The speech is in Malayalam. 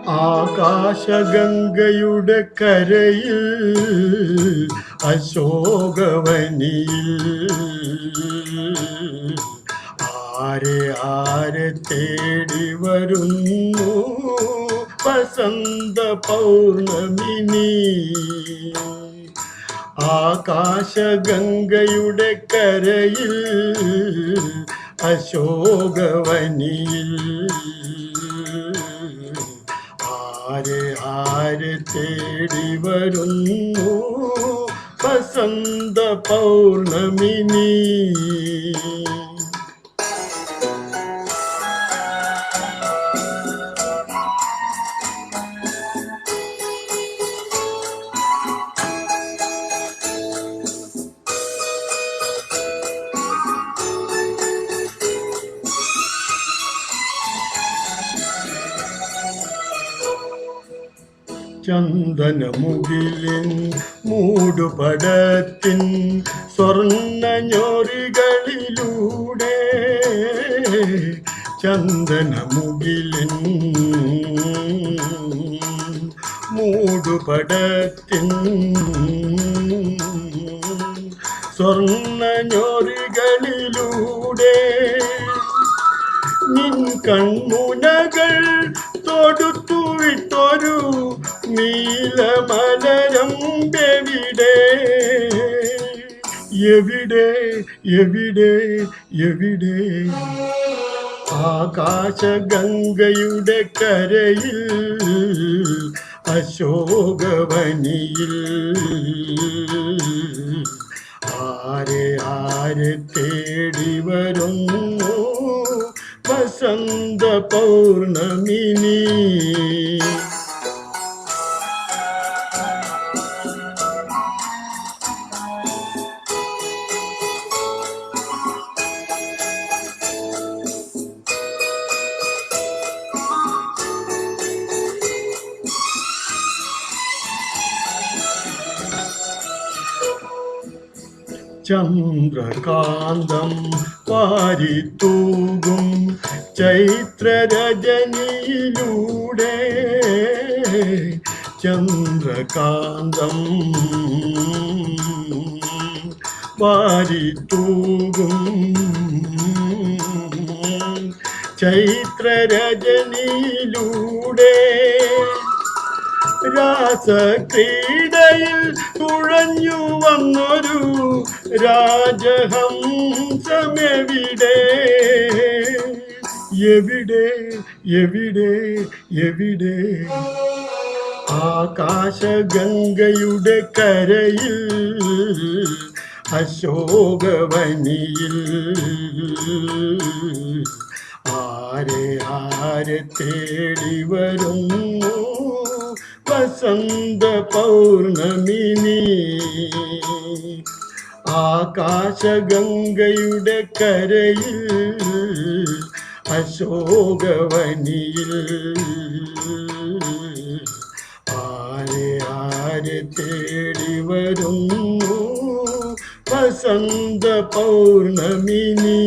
ആകാശഗംഗയുടെ കരയിൽ അശോകവനിയിൽ ആരെ ആരെ തേടി വരുന്നു വസന്ത പൗർണമിനി. ആകാശഗംഗയുടെ കരയിൽ അശോകവനിയിൽ ആരെ ആരെ തേടി വരുന്നു വസന്ത പൗർണമിനി. ചന്ദനമുകിലിൻ മൂടുപടത്തിൻ സ്വർണ്ണ ഞൊറികളിലൂടെ ചന്ദനമുകിലിൻ മൂടുപടത്തിൻ സ്വർണ്ണ ഞൊറികളിലൂടെ നിൻ കൺമുനകൾ തൊടുത്തു വിട്ടൊരു നീലമലരം എവിടെ എവിടെ എവിടെ എവിടെ. ആകാശഗംഗയുടെ കരയിൽ അശോകവനിയിൽ ആരെ ആരെ തേടി വരുന്നു വസന്ത പൗർണമിനി. ചന്ദ്രകാന്തം വാരിത്തൂകും ചൈത്രരജനിയിലൂടെ ചന്ദ്രകാന്തം വാരിത്തൂകും ചൈത്രരജനിയിലൂടെ രാസക്രീഡയിൽ തുഴഞ്ഞു വന്നൊരു രാജഹംസമെവിടെ എവിടെ എവിടെ എവിടെ. ആകാശഗംഗയുടെ കരയിൽ അശോകവനിയിൽ ആരെ ആരെ തേടി വരുന്നു വസന്ത പൗർണമിനി. ആകാശഗംഗയുടെ കരയിൽ അശോകവനിയിൽ ആരെ ആരെ തേടി വരുന്നു വസന്ത പൗർണമിനി.